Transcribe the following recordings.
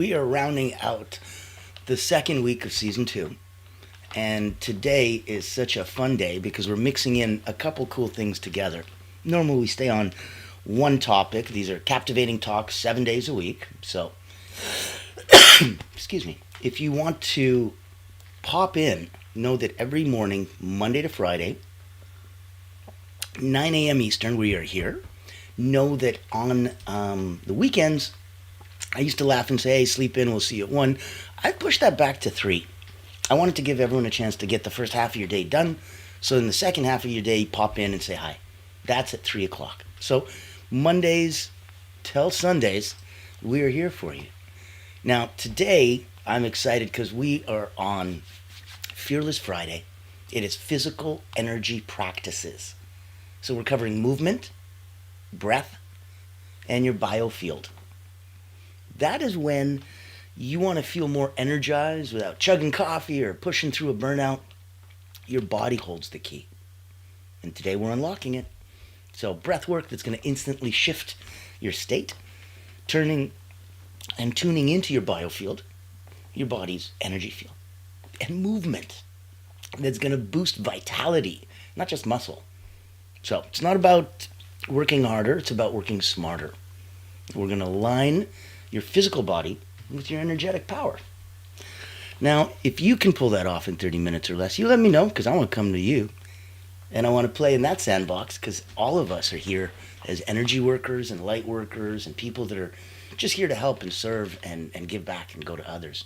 We are rounding out the second week of season two. And today is such a fun day because we're mixing in a couple cool things together. Normally we stay on one topic. These are captivating talks 7 days a week. So, excuse me. If you want to pop in, know that every morning, Monday to Friday, 9 a.m. Eastern, we are here. Know that on the weekends, I used to laugh and say, hey, sleep in, we'll see you at 1. I pushed that back to 3. I wanted to give everyone a chance to get the first half of your day done. So in the second half of your day, pop in and say hi. That's at 3 o'clock. So Mondays till Sundays, we are here for you. Now, today, I'm excited because we are on Fearless Friday. It is physical energy practices. So we're covering movement, breath, and your biofield. That is when you want to feel more energized without chugging coffee or pushing through a burnout. Your body holds the key. And today we're unlocking it. So breath work that's going to instantly shift your state, turning and tuning into your biofield, your body's energy field, and movement that's going to boost vitality, not just muscle. So it's not about working harder, it's about working smarter. We're going to align your physical body with your energetic power. Now, if you can pull that off in 30 minutes or less, you let me know because I want to come to you. And I want to play in that sandbox because all of us are here as energy workers and light workers and people that are just here to help and serve and give back and go to others.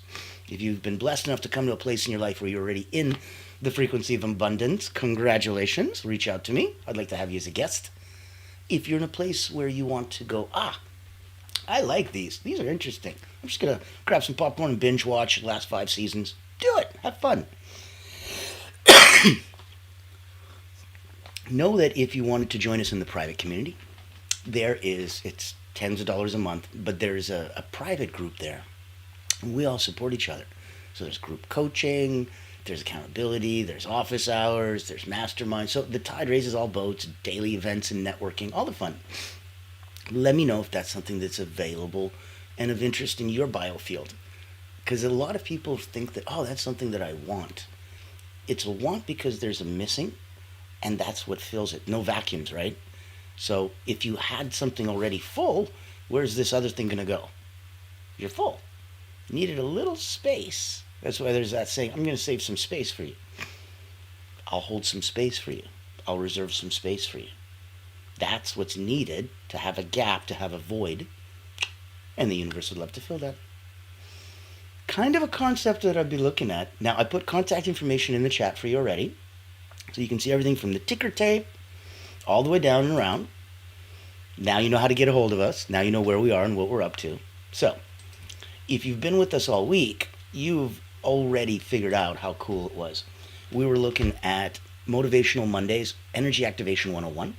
If you've been blessed enough to come to a place in your life where you're already in the frequency of abundance, congratulations. Reach out to me. I'd like to have you as a guest. If you're in a place where you want to go, I like these. These are interesting. I'm just going to grab some popcorn and binge watch the last 5 seasons. Do it. Have fun. Know that if you wanted to join us in the private community, it's tens of dollars a month, but there's a private group there. We all support each other. So there's group coaching, there's accountability, there's office hours, there's mastermind. So the tide raises all boats, daily events and networking, all the fun. Let me know if that's something that's available and of interest in your biofield. Because a lot of people think that, that's something that I want. It's a want because there's a missing, and that's what fills it. No vacuums, right? So if you had something already full, where's this other thing going to go? You're full. You needed a little space. That's why there's that saying, I'm going to save some space for you. I'll hold some space for you. I'll reserve some space for you. That's what's needed to have a gap, to have a void. And the universe would love to fill that. Kind of a concept that I'd be looking at. Now, I put contact information in the chat for you already. So you can see everything from the ticker tape all the way down and around. Now you know how to get a hold of us. Now you know where we are and what we're up to. So, if you've been with us all week, you've already figured out how cool it was. We were looking at Motivational Mondays, Energy Activation 101.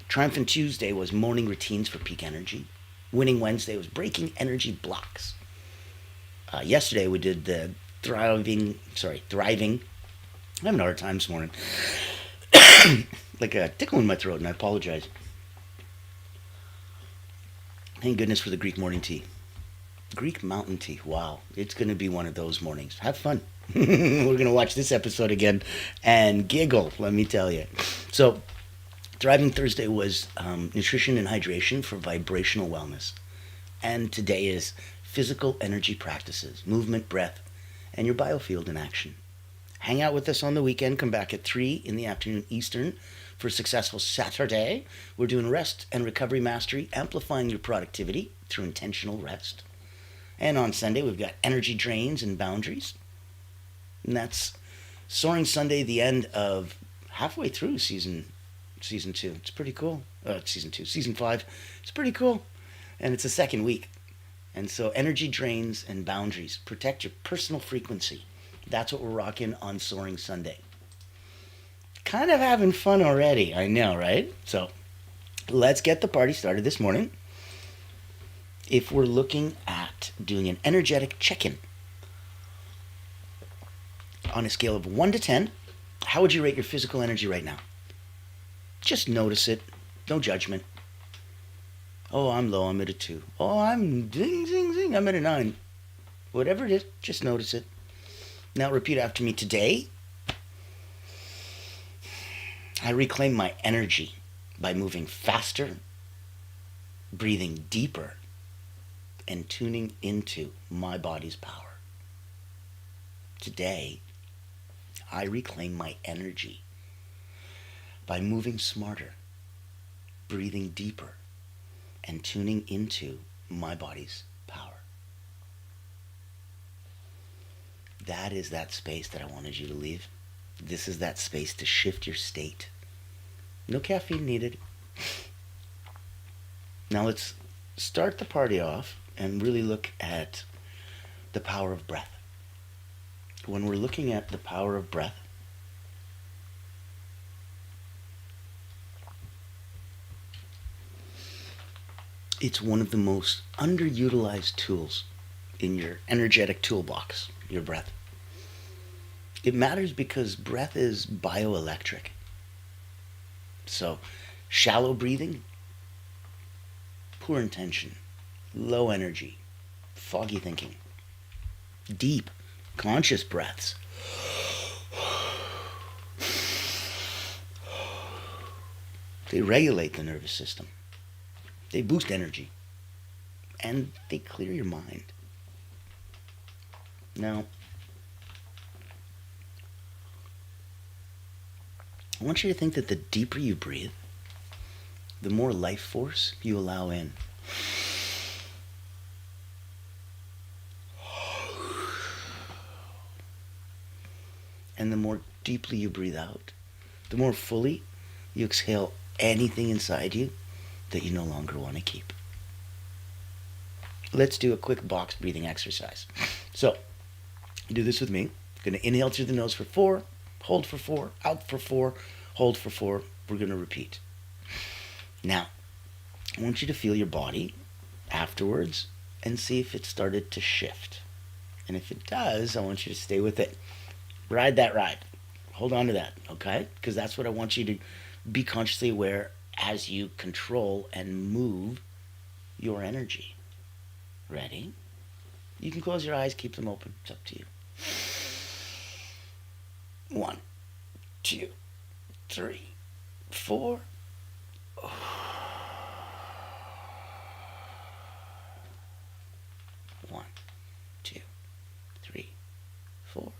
Triumphant Tuesday was morning routines for peak energy. Winning Wednesday was breaking energy blocks. Yesterday we did the thriving. I'm having a hard time this morning. Like a tickle in my throat, and I apologize. Thank goodness for the Greek morning tea. Greek mountain tea. Wow. It's going to be one of those mornings. Have fun. We're going to watch this episode again and giggle, let me tell you. So, Thriving Thursday was nutrition and hydration for vibrational wellness. And today is physical energy practices, movement, breath, and your biofield in action. Hang out with us on the weekend. Come back at 3 in the afternoon Eastern for a successful Saturday. We're doing rest and recovery mastery, amplifying your productivity through intentional rest. And on Sunday, we've got energy drains and boundaries. And that's Soaring Sunday, the end of halfway through season 2. It's pretty cool. Season 5. It's pretty cool. And it's the second week. And so energy drains and boundaries. Protect your personal frequency. That's what we're rocking on Soaring Sunday. Kind of having fun already, I know, right? So let's get the party started this morning. If we're looking at doing an energetic check-in on a scale of 1 to 10, how would you rate your physical energy right now? Just notice it. No judgment. Oh, I'm low, I'm at a 2. Oh, I'm zing, zing, zing, I'm at a 9. Whatever it is, just notice it. Now repeat after me. Today, I reclaim my energy by moving faster, breathing deeper, and tuning into my body's power. Today, I reclaim my energy by moving smarter, breathing deeper, and tuning into my body's power. That is that space that I wanted you to leave. This is that space to shift your state. No caffeine needed. Now let's start the party off and really look at the power of breath. When we're looking at the power of breath, it's one of the most underutilized tools in your energetic toolbox, your breath. It matters because breath is bioelectric. So, shallow breathing, poor intention, low energy, foggy thinking. Deep, conscious breaths, they regulate the nervous system. They boost energy. And they clear your mind. Now, I want you to think that the deeper you breathe, the more life force you allow in. And the more deeply you breathe out, the more fully you exhale anything inside you that you no longer want to keep. Let's do a quick box breathing exercise. So, do this with me. I'm going to inhale through the nose for 4, hold for 4, out for 4, hold for 4. We're going to repeat. Now, I want you to feel your body afterwards and see if it started to shift. And if it does, I want you to stay with it. Ride that ride. Hold on to that, okay? Because that's what I want you to be consciously aware as you control and move your energy. Ready? You can close your eyes, keep them open. It's up to you. 1, 2, 3, 4. 1, 2, 3, 4.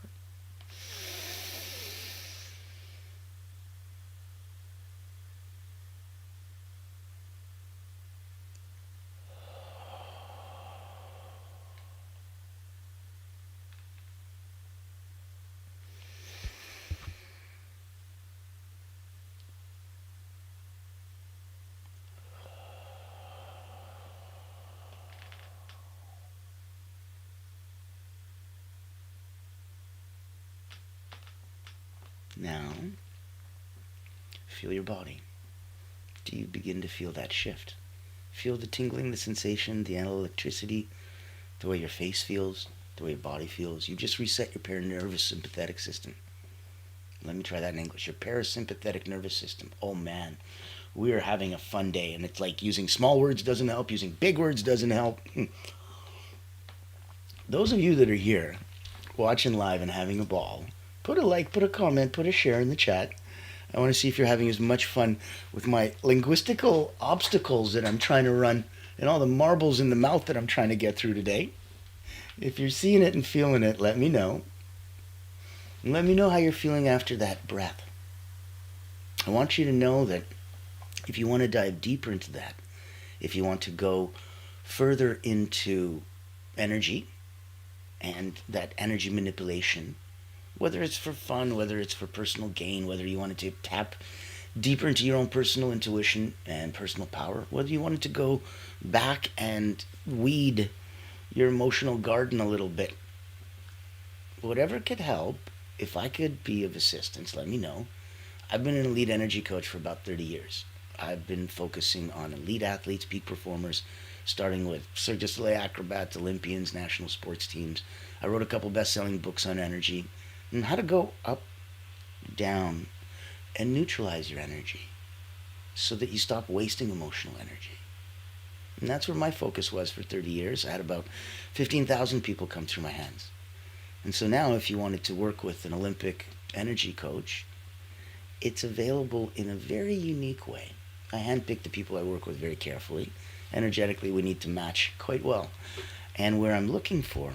Now, feel your body. Do you begin to feel that shift? Feel the tingling, the sensation, the electricity, the way your face feels, the way your body feels. You just reset your paranervous sympathetic system. Let me try that in English. Your parasympathetic nervous system. Oh man, we are having a fun day, and it's like using small words doesn't help, using big words doesn't help. Those of you that are here watching live and having a ball, put a like, put a comment, put a share in the chat. I want to see if you're having as much fun with my linguistical obstacles that I'm trying to run and all the marbles in the mouth that I'm trying to get through today. If you're seeing it and feeling it, let me know. And let me know how you're feeling after that breath. I want you to know that if you want to dive deeper into that, if you want to go further into energy and that energy manipulation, whether it's for fun, whether it's for personal gain, whether you wanted to tap deeper into your own personal intuition and personal power, whether you wanted to go back and weed your emotional garden a little bit, whatever could help, if I could be of assistance, let me know. I've been an elite energy coach for about 30 years. I've been focusing on elite athletes, peak performers, starting with Cirque du Soleil acrobats, Olympians, national sports teams. I wrote a couple best-selling books on energy and how to go up, down, and neutralize your energy so that you stop wasting emotional energy. And that's where my focus was for 30 years. I had about 15,000 people come through my hands. And so now if you wanted to work with an Olympic energy coach, it's available in a very unique way. I handpick the people I work with very carefully. Energetically, we need to match quite well. And where I'm looking for,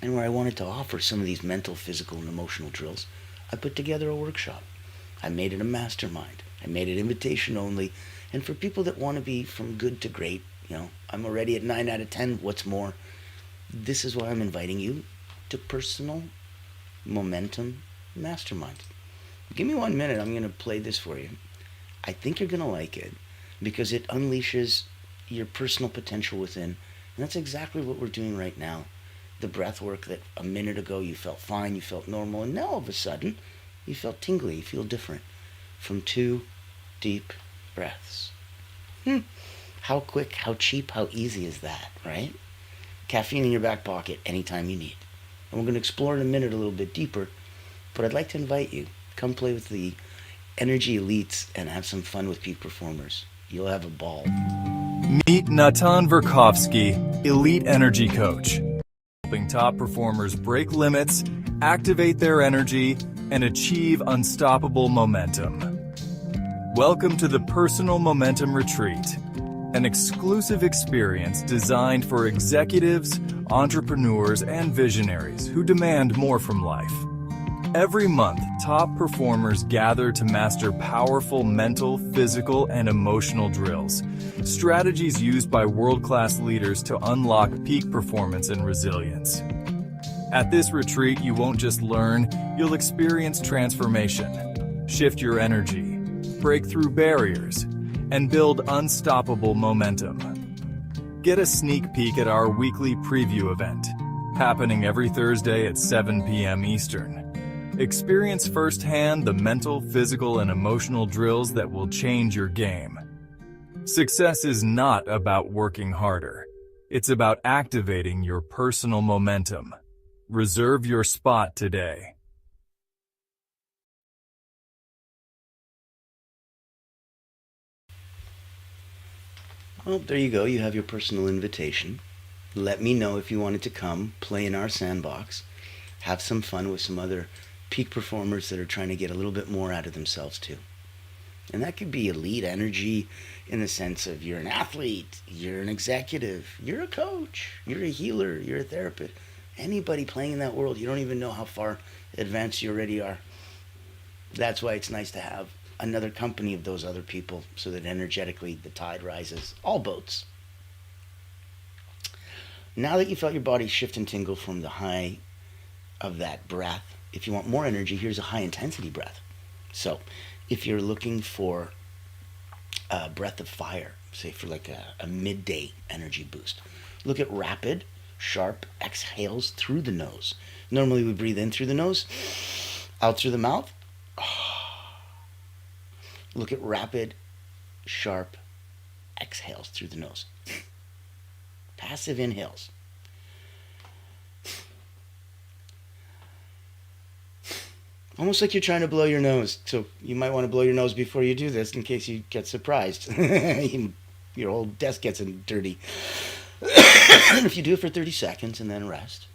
and where I wanted to offer some of these mental, physical, and emotional drills, I put together a workshop. I made it a mastermind. I made it invitation only. And for people that want to be from good to great, I'm already at 9 out of 10. What's more? This is why I'm inviting you to Personal Momentum Mastermind. Give me 1 minute. I'm going to play this for you. I think you're going to like it because it unleashes your personal potential within. And that's exactly what we're doing right now. The breath work that a minute ago you felt fine, you felt normal, and now all of a sudden you felt tingly, you feel different from 2 deep breaths. How quick, how cheap, how easy is that, right? Caffeine in your back pocket anytime you need. And we're going to explore in a minute a little bit deeper, but I'd like to invite you. Come play with the energy elites and have some fun with peak performers. You'll have a ball. Meet Natan Verkovsky, Elite Energy Coach, helping top performers break limits, activate their energy, and achieve unstoppable momentum. Welcome to the Personal Momentum Retreat, an exclusive experience designed for executives, entrepreneurs, and visionaries who demand more from life. Every month, top performers gather to master powerful mental, physical, and emotional drills, strategies used by world-class leaders to unlock peak performance and resilience. At this retreat, you won't just learn, you'll experience transformation, shift your energy, break through barriers, and build unstoppable momentum. Get a sneak peek at our weekly preview event, happening every Thursday at 7 p.m. Eastern. Experience firsthand the mental, physical, and emotional drills that will change your game. Success is not about working harder. It's about activating your personal momentum. Reserve your spot today. Well, there you go. You have your personal invitation. Let me know if you wanted to come, play in our sandbox, have some fun with some other peak performers that are trying to get a little bit more out of themselves too. And that could be elite energy in the sense of you're an athlete, you're an executive, you're a coach, you're a healer, you're a therapist. Anybody playing in that world, you don't even know how far advanced you already are. That's why it's nice to have another company of those other people so that energetically the tide rises. All boats. Now that you felt your body shift and tingle from the high of that breath, if you want more energy, here's a high intensity breath. So if you're looking for a breath of fire, say for like a midday energy boost, look at rapid, sharp exhales through the nose. Normally we breathe in through the nose, out through the mouth. Look at rapid, sharp exhales through the nose. Passive inhales. Almost like you're trying to blow your nose. So you might want to blow your nose before you do this in case you get surprised. Your whole desk gets dirty. If you do it for 30 seconds and then rest,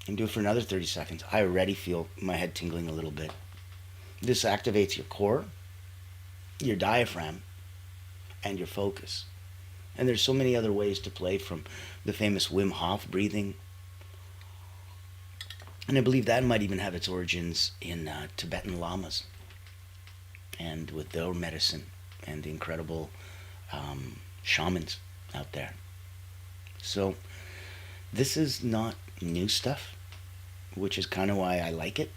and do it for another 30 seconds, I already feel my head tingling a little bit. This activates your core, your diaphragm, and your focus. And there's so many other ways to play, from the famous Wim Hof breathing. And I believe that might even have its origins in Tibetan lamas and with their medicine and the incredible shamans out there. So this is not new stuff, which is kind of why I like it,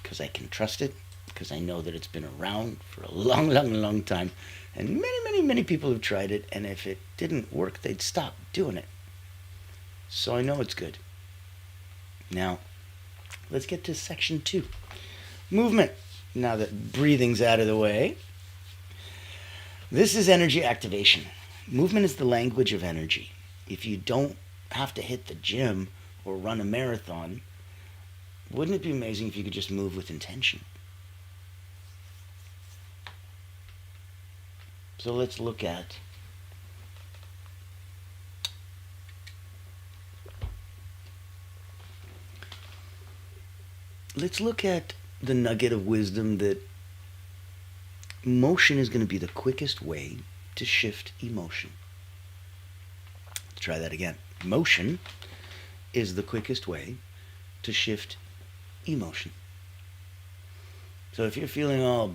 because I can trust it, because I know that it's been around for a long, long, long time. And many, many, many people have tried it, and if it didn't work, they'd stop doing it. So I know it's good. Now, let's get to section 2. Movement. Now that breathing's out of the way. This is energy activation. Movement is the language of energy. If you don't have to hit the gym or run a marathon, wouldn't it be amazing if you could just move with intention? So let's look at let's look at the nugget of wisdom that motion is going to be the quickest way to shift emotion. Let's try that again. Motion is the quickest way to shift emotion. So if you're feeling all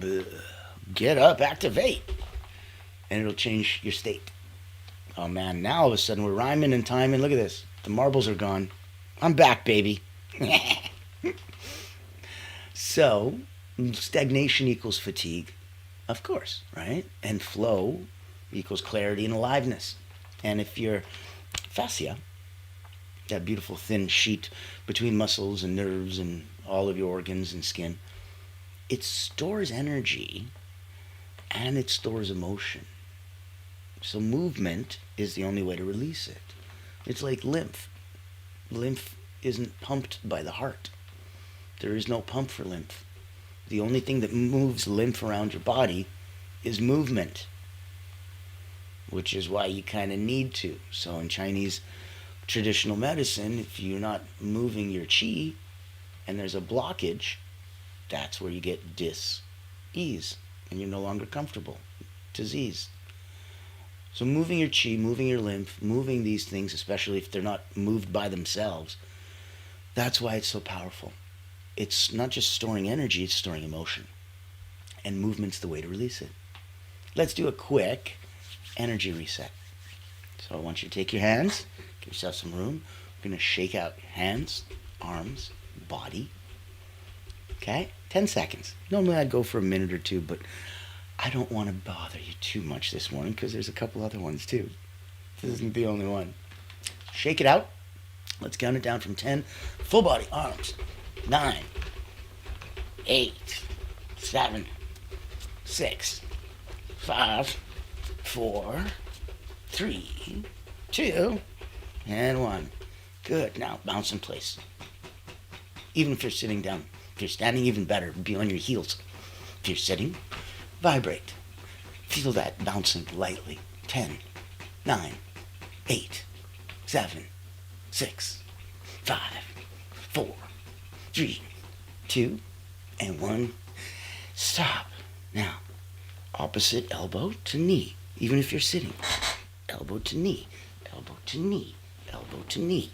get up, activate, and it'll change your state. Oh man, now all of a sudden we're rhyming and timing. Look at this. The marbles are gone. I'm back, baby. So, stagnation equals fatigue, of course, right? And flow equals clarity and aliveness. And if your fascia, that beautiful thin sheet between muscles and nerves and all of your organs and skin, it stores energy and it stores emotion. So movement is the only way to release it. It's like lymph. Lymph isn't pumped by the heart. There is no pump for lymph. The only thing that moves lymph around your body is movement, which is why you kind of need to. So in Chinese traditional medicine, if you're not moving your qi and there's a blockage, that's where you get dis-ease and you're no longer comfortable. Disease. So moving your qi, moving your lymph, moving these things, especially if they're not moved by themselves, that's why it's so powerful. It's not just storing energy, it's storing emotion. And movement's the way to release it. Let's do a quick energy reset. So I want you to take your hands, give yourself some room. We're going to shake out hands, arms, body. Okay? 10 seconds. Normally I'd go for a minute or two, but I don't want to bother you too much this morning because there's a couple other ones too. This isn't the only one. Shake it out. Let's count it down from 10. Full body, arms. 9, 8, 7, 6, 5, 4, 3, 2, and 1. Good. Now bounce in place. Even if you're sitting down. If you're standing, even better. Be on your heels. If you're sitting, vibrate. Feel that bouncing lightly. 10, 9, 8, 7, 6, 5, 4, 3, 2, and 1. Stop. Now, opposite elbow to knee. Even if you're sitting. Elbow to knee. Elbow to knee. Elbow to knee.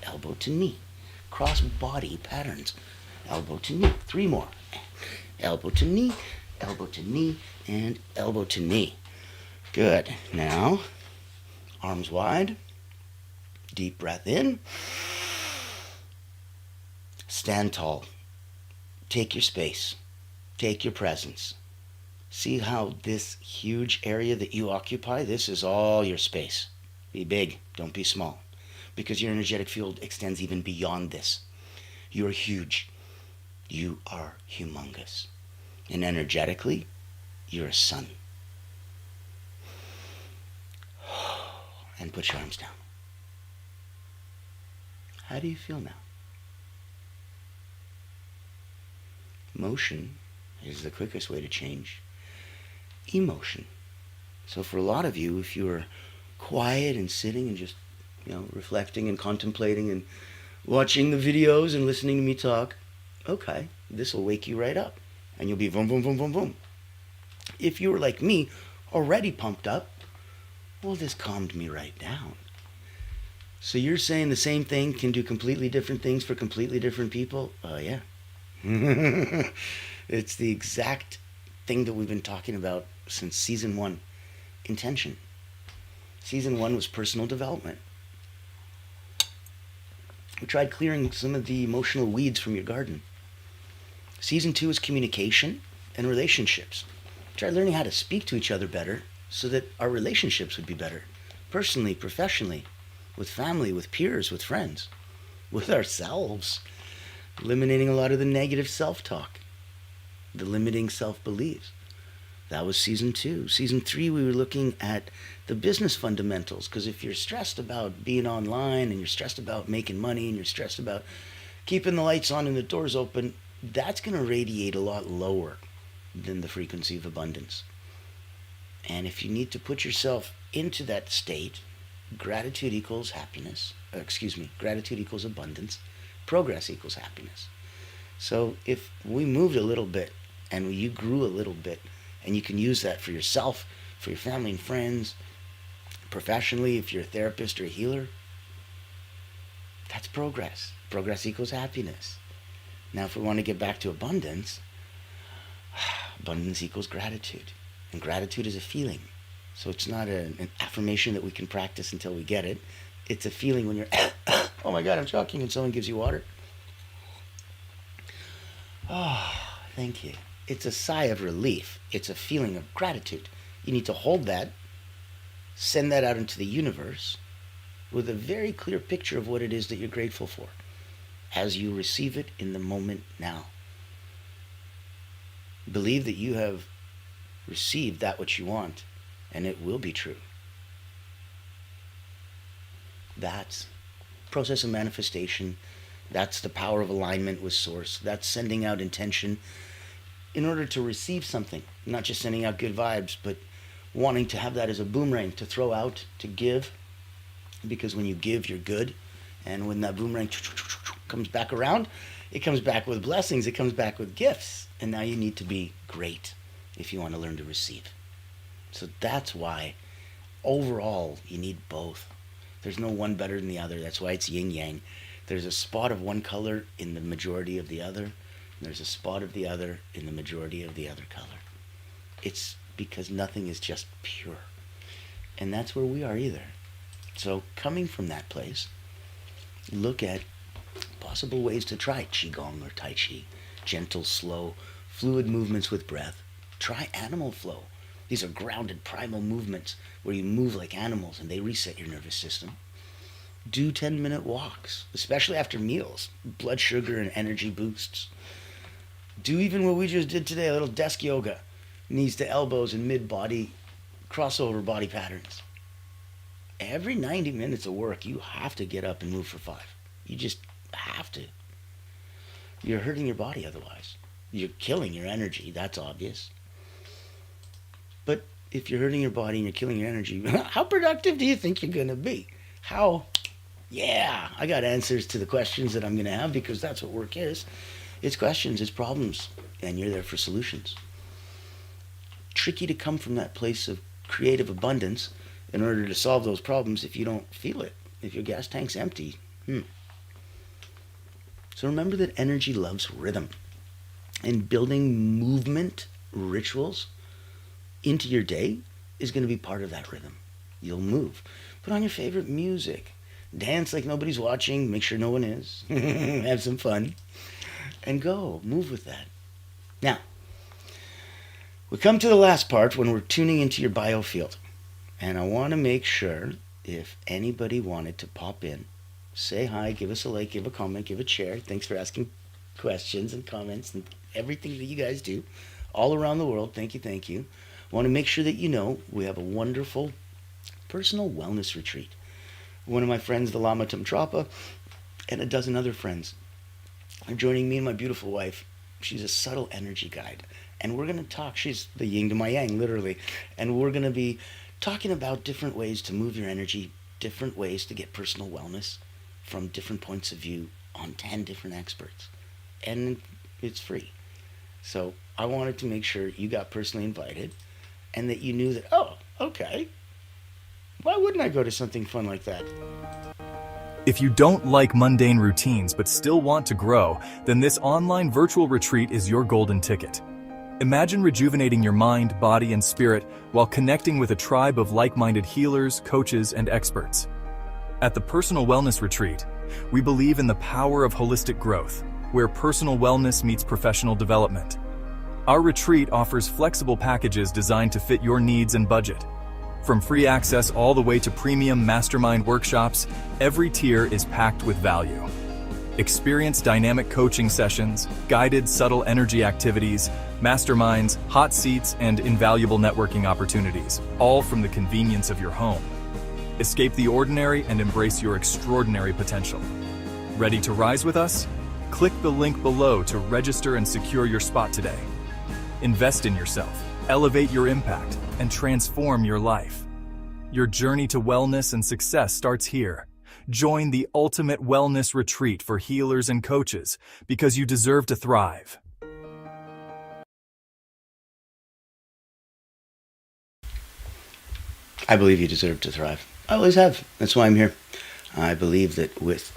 Elbow to knee. Cross body patterns. Elbow to knee. 3 more. Elbow to knee. Elbow to knee. And elbow to knee. Good. Now, arms wide. Deep breath in. Stand tall. Take your space. Take your presence. See how this huge area that you occupy, this is all your space. Be big, don't be small. Because your energetic field extends even beyond this. You're huge. You are humongous. And energetically, you're a sun. And put your arms down. How do you feel now? Motion is the quickest way to change emotion. So for a lot of you, if you're quiet and sitting and just, reflecting and contemplating and watching the videos and listening to me talk, okay, this will wake you right up. And you'll be boom, boom, boom, boom, boom. If you were like me, already pumped up, well, this calmed me right down. So you're saying the same thing can do completely different things for completely different people? Oh, yeah. It's the exact thing that we've been talking about since season 1. Intention. Season 1 was personal development. We tried clearing some of the emotional weeds from your garden. Season 2 is communication and relationships. We tried learning how to speak to each other better so that our relationships would be better. Personally, professionally, with family, with peers, with friends, with ourselves. Eliminating a lot of the negative self-talk, the limiting self-beliefs. That was season 2. Season 3, we were looking at the business fundamentals, because if you're stressed about being online and you're stressed about making money and you're stressed about keeping the lights on and the doors open, that's going to radiate a lot lower than the frequency of abundance. And if you need to put yourself into that state, gratitude equals happiness. Gratitude equals abundance. Progress equals happiness. So if we moved a little bit and you grew a little bit, and you can use that for yourself, for your family and friends, professionally, if you're a therapist or a healer, that's progress. Progress equals happiness. Now, if we want to get back to abundance, abundance equals gratitude. And gratitude is a feeling. So it's not an affirmation that we can practice until we get it. It's a feeling when you're, oh my God, I'm choking, and someone gives you water. Oh, thank you. It's a sigh of relief. It's a feeling of gratitude. You need to hold that, send that out into the universe with a very clear picture of what it is that you're grateful for as you receive it in the moment now. Believe that you have received that which you want, and it will be true. That's process of manifestation. That's the power of alignment with source. That's sending out intention in order to receive something, not just sending out good vibes, but wanting to have that as a boomerang to throw out, to give, because when you give, you're good. And when that boomerang comes back around, it comes back with blessings, it comes back with gifts. And now you need to be great if you want to learn to receive. So that's why overall you need both. There's no one better than the other. That's why it's yin yang. There's a spot of one color in the majority of the other. There's a spot of the other in the majority of the other color. It's because nothing is just pure. And that's where we are either. So coming from that place, look at possible ways to try Qigong or Tai Chi. Gentle, slow, fluid movements with breath. Try animal flow. These are grounded primal movements where you move like animals and they reset your nervous system. Do 10-minute walks, especially after meals. Blood sugar and energy boosts. Do even what we just did today, a little desk yoga. Knees to elbows and mid-body crossover body patterns. Every 90 minutes of work, you have to get up and move for 5. You just have to. You're hurting your body otherwise. You're killing your energy, that's obvious. But if you're hurting your body and you're killing your energy, how productive do you think you're going to be? Yeah, I got answers to the questions that I'm going to have, because that's what work is. It's questions, it's problems, and you're there for solutions. Tricky to come from that place of creative abundance in order to solve those problems if you don't feel it, if your gas tank's empty. So remember that energy loves rhythm. And building movement rituals into your day is going to be part of that rhythm. You'll move. Put on your favorite music. Dance like nobody's watching. Make sure no one is. Have some fun. And go. Move with that. Now, we come to the last part when we're tuning into your biofield. And I want to make sure if anybody wanted to pop in, say hi, give us a like, give a comment, give a share. Thanks for asking questions and comments and everything that you guys do all around the world. Thank you, thank you. I want to make sure that you know we have a wonderful personal wellness retreat. One of my friends, the Lama Tumtrapa, and a dozen other friends are joining me and my beautiful wife. She's a subtle energy guide. And we're going to talk. She's the yin to my yang, literally. And we're going to be talking about different ways to move your energy, different ways to get personal wellness from different points of view on 10 different experts. And it's free. So I wanted to make sure you got personally invited and that you knew that, oh, okay, why wouldn't I go to something fun like that? If you don't like mundane routines but still want to grow, then this online virtual retreat is your golden ticket. Imagine rejuvenating your mind, body, and spirit while connecting with a tribe of like-minded healers, coaches, and experts. At the Personal Wellness Retreat, we believe in the power of holistic growth, where personal wellness meets professional development. Our retreat offers flexible packages designed to fit your needs and budget. From free access all the way to premium mastermind workshops, every tier is packed with value. Experience dynamic coaching sessions, guided subtle energy activities, masterminds, hot seats, and invaluable networking opportunities, all from the convenience of your home. Escape the ordinary and embrace your extraordinary potential. Ready to rise with us? Click the link below to register and secure your spot today. Invest in yourself, elevate your impact, and transform your life. Your journey to wellness and success starts here. Join the ultimate wellness retreat for healers and coaches because you deserve to thrive. I believe you deserve to thrive. I always have. That's why I'm here. I believe that with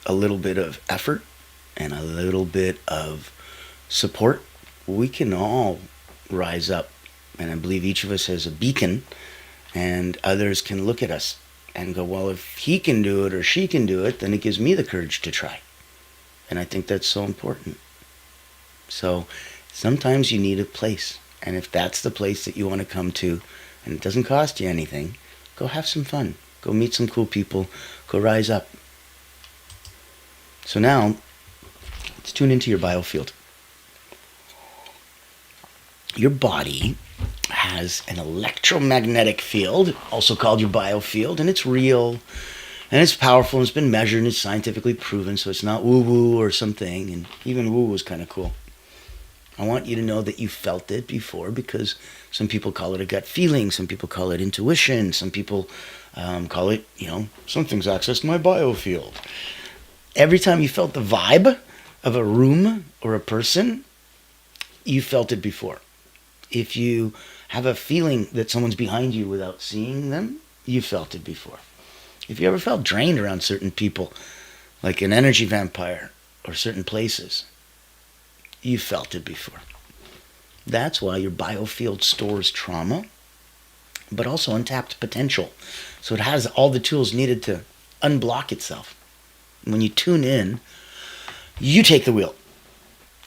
a little bit of effort and a little bit of support, we can all rise up. And I believe each of us has a beacon, and others can look at us and go, well, if he can do it or she can do it, then it gives me the courage to try. And I think that's so important. So sometimes you need a place. And if that's the place that you want to come to, and it doesn't cost you anything, go have some fun. Go meet some cool people. Go rise up. So now, let's tune into your biofield. Your body has an electromagnetic field, also called your biofield, and it's real, and it's powerful, and it's been measured, and it's scientifically proven, so it's not woo-woo or something, and even woo was kind of cool. I want you to know that you felt it before, because some people call it a gut feeling, some people call it intuition, some people call it, something's accessed my biofield. Every time you felt the vibe of a room or a person, you felt it before. If you have a feeling that someone's behind you without seeing them, you felt it before. If you ever felt drained around certain people, like an energy vampire or certain places, you felt it before. That's why your biofield stores trauma, but also untapped potential. So it has all the tools needed to unblock itself. When you tune in, you take the wheel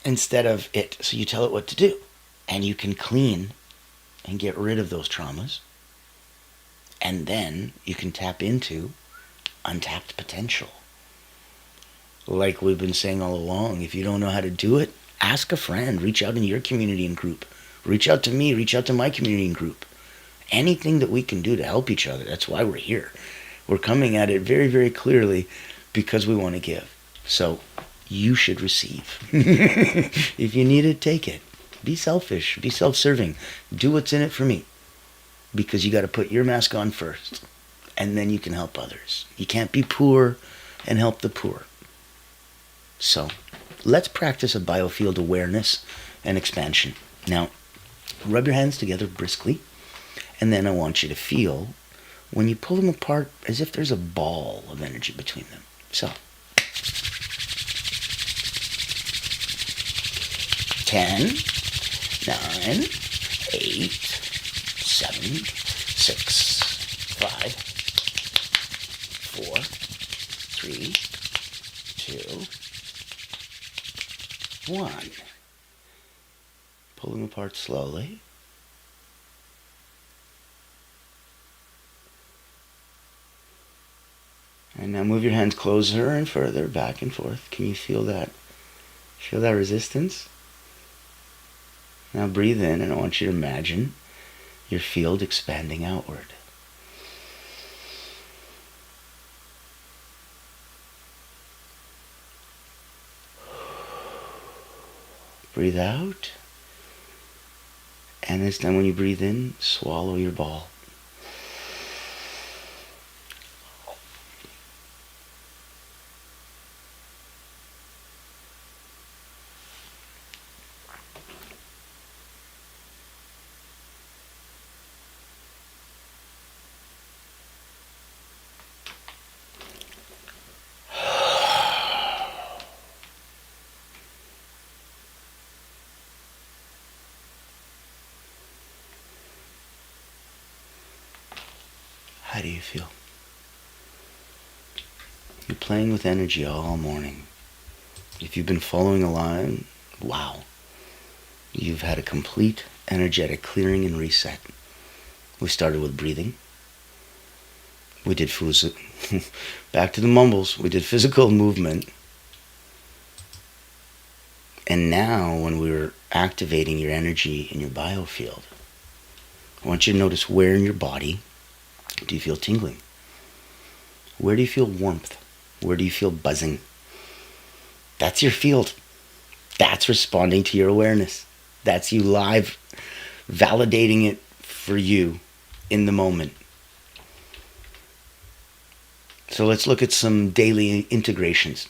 instead of it. So you tell it what to do. And you can clean and get rid of those traumas. And then you can tap into untapped potential. Like we've been saying all along, if you don't know how to do it, ask a friend. Reach out in your community and group. Reach out to me. Reach out to my community and group. Anything that we can do to help each other. That's why we're here. We're coming at it very, very clearly because we want to give. So you should receive. If you need it, take it. Be selfish. Be self-serving. Do what's in it for me. Because you got to put your mask on first. And then you can help others. You can't be poor and help the poor. So let's practice a biofield awareness and expansion. Now, rub your hands together briskly. And then I want you to feel when you pull them apart as if there's a ball of energy between them. So, 10, 9, 8, 7, 6, 5, 4, 3, 2, 1. Pull them apart slowly. And now move your hands closer and further, back and forth. Can you feel that? Feel that resistance? Now breathe in, and I want you to imagine your field expanding outward. Breathe out. And this time when you breathe in, swallow your ball. How do you feel? You're playing with energy all morning. If you've been following along, wow. You've had a complete energetic clearing and reset. We started with breathing. We did back to the mumbles. We did physical movement. And now when we were activating your energy in your biofield, I want you to notice where in your body do you feel tingling? Where do you feel warmth? Where do you feel buzzing? That's your field. That's responding to your awareness. That's you live validating it for you in the moment. So let's look at some daily integrations.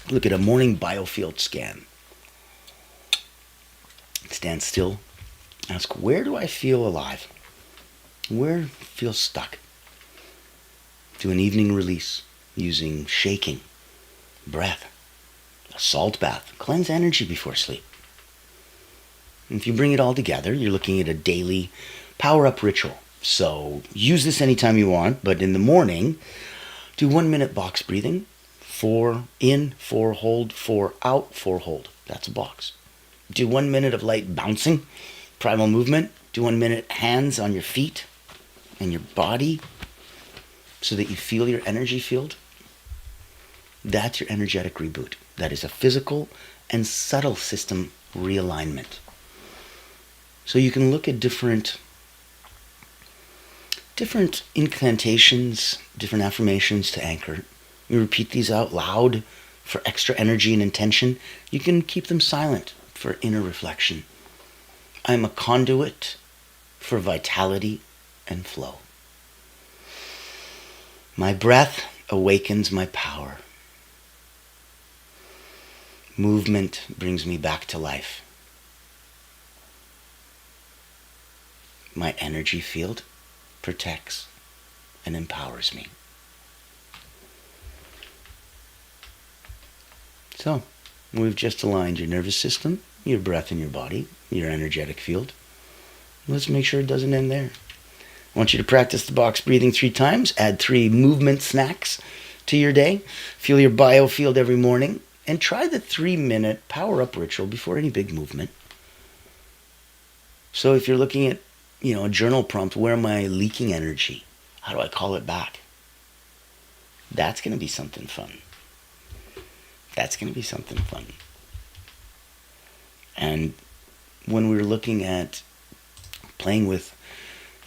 Look at a morning Biofield scan. Stand still. Ask, where do I feel alive? Where feel stuck? Do an evening release using shaking, breath, a salt bath. Cleanse energy before sleep. And if you bring it all together, you're looking at a daily power-up ritual. So use this anytime you want, but in the morning, do 1 minute box breathing. 4 in, 4 hold, 4 out, 4 hold. That's a box. Do 1 minute of light bouncing, primal movement. Do 1 minute hands on your feet and your body so that you feel your energy field. That's your energetic reboot. That is a physical and subtle system realignment. So you can look at different incantations, different affirmations to anchor. You repeat these out loud for extra energy and intention. You can keep them silent for inner reflection. I'm a conduit for vitality and flow. My breath awakens my power. Movement brings me back to life. My energy field protects and empowers me. So, we've just aligned your nervous system, your breath and your body, your energetic field. Let's make sure it doesn't end there. I want you to practice the box breathing 3 times. Add 3 movement snacks to your day. Feel your biofield every morning. And try the 3-minute power-up ritual before any big movement. So if you're looking at, a journal prompt, where am I leaking energy? How do I call it back? That's going to be something fun. And when we're looking at playing with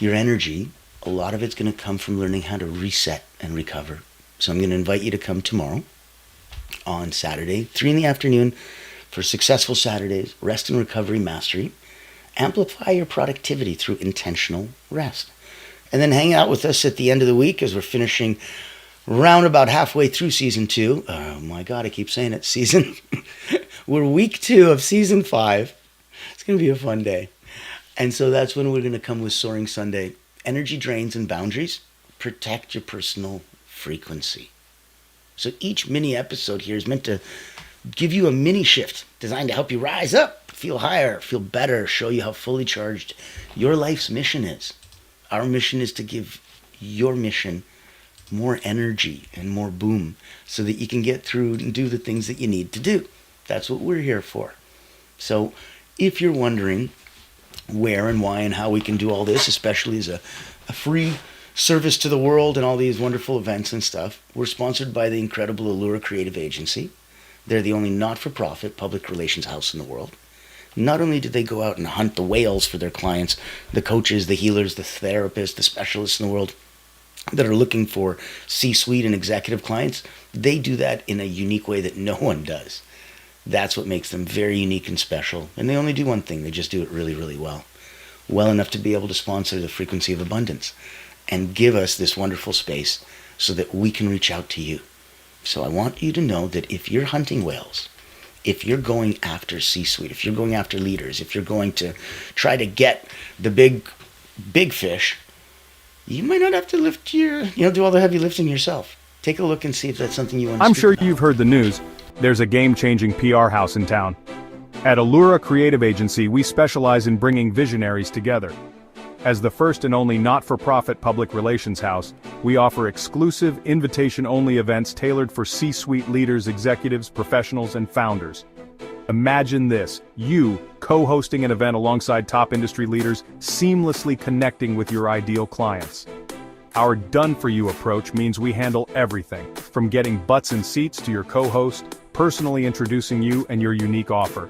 your energy, a lot of it's going to come from learning how to reset and recover. So I'm going to invite you to come tomorrow on Saturday, 3 in the afternoon, for Successful Saturdays, Rest and Recovery Mastery. Amplify your productivity through intentional rest. And then hang out with us at the end of the week as we're finishing round about halfway through season 2. Oh my God, I keep saying it. We're week 2 of season 5. It's going to be a fun day. And so that's when we're going to come with Soaring Sunday. Energy drains and boundaries. Protect your personal frequency. So each mini episode here is meant to give you a mini shift designed to help you rise up, feel higher, feel better, show you how fully charged your life's mission is. Our mission is to give your mission more energy and more boom so that you can get through and do the things that you need to do. That's what we're here for. So if you're wondering where and why and how we can do all this, especially as a free service to the world and all these wonderful events and stuff, we're sponsored by the incredible Allura Creative Agency. They're the only not-for-profit public relations house in the world. Not only do they go out and hunt the whales for their clients, the coaches, the healers, the therapists, the specialists in the world that are looking for C-suite and executive clients, they do that in a unique way that no one does. That's what makes them very unique and special. And they only do one thing. They just do it really, really well. Well enough to be able to sponsor the Frequency of Abundance and give us this wonderful space so that we can reach out to you. So I want you to know that if you're hunting whales, if you're going after C-suite, if you're going after leaders, if you're going to try to get the big fish, you might not have to lift do all the heavy lifting yourself. Take a look and see if that's something you want to I'm speak sure about. you've heard the news. There's a game-changing PR house in town. At Allura Creative Agency, we specialize in bringing visionaries together. As the first and only not-for-profit public relations house, we offer exclusive, invitation-only events tailored for C-suite leaders, executives, professionals, and founders. Imagine this, you co-hosting an event alongside top industry leaders, seamlessly connecting with your ideal clients. Our done-for-you approach means we handle everything, from getting butts in seats to your co-host, personally introducing you and your unique offer.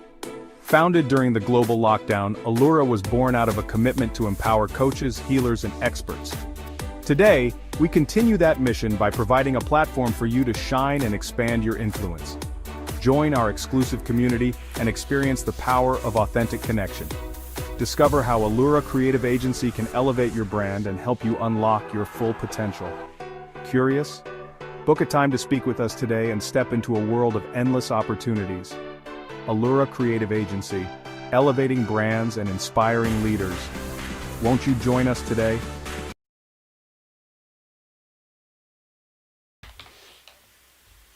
Founded during the global lockdown, Allura was born out of a commitment to empower coaches, healers, and experts. Today, we continue that mission by providing a platform for you to shine and expand your influence. Join our exclusive community and experience the power of authentic connection. Discover how Allura Creative Agency can elevate your brand and help you unlock your full potential. Curious? Book a time to speak with us today and step into a world of endless opportunities. Allura Creative Agency, elevating brands and inspiring leaders. Won't you join us today?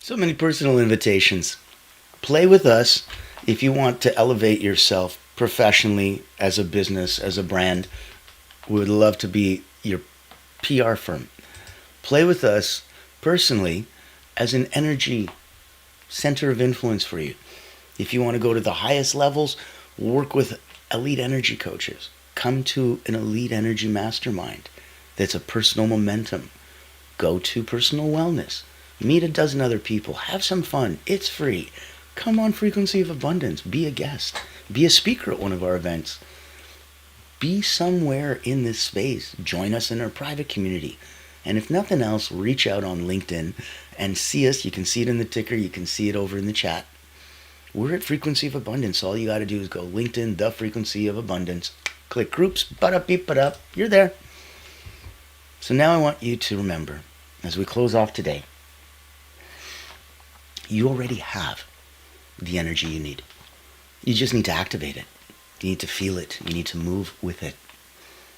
So many personal invitations. Play with us if you want to elevate yourself professionally, as a business, as a brand. We would love to be your PR firm. Play with us personally as an energy center of influence for you. If you want to go to the highest levels, work with elite energy coaches. Come to an elite energy mastermind that's a personal momentum. Go to personal wellness. Meet a dozen other people. Have some fun. It's free. Come on Frequency of Abundance. Be a guest. Be a speaker at one of our events. Be somewhere in this space. Join us in our private community. And if nothing else, reach out on LinkedIn and see us. You can see it in the ticker. You can see it over in the chat. We're at Frequency of Abundance. All you got to do is go LinkedIn, The Frequency of Abundance. Click groups, but up. You're there. So now I want you to remember, as we close off today, you already have the energy you need. You just need to activate it. You need to feel it. You need to move with it.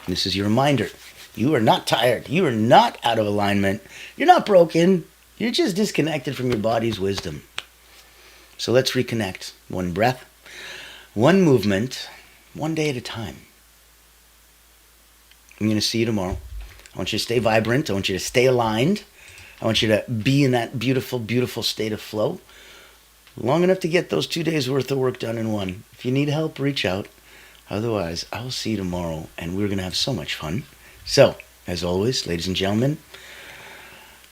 And this is your reminder. You are not tired. You are not out of alignment. You're not broken. You're just disconnected from your body's wisdom. So let's reconnect. One breath, one movement, one day at a time. I'm going to see you tomorrow. I want you to stay vibrant. I want you to stay aligned. I want you to be in that beautiful, beautiful state of flow. Long enough to get those 2 days worth of work done in one. If you need help, reach out. Otherwise, I will see you tomorrow, and we're going to have so much fun. So, as always, ladies and gentlemen,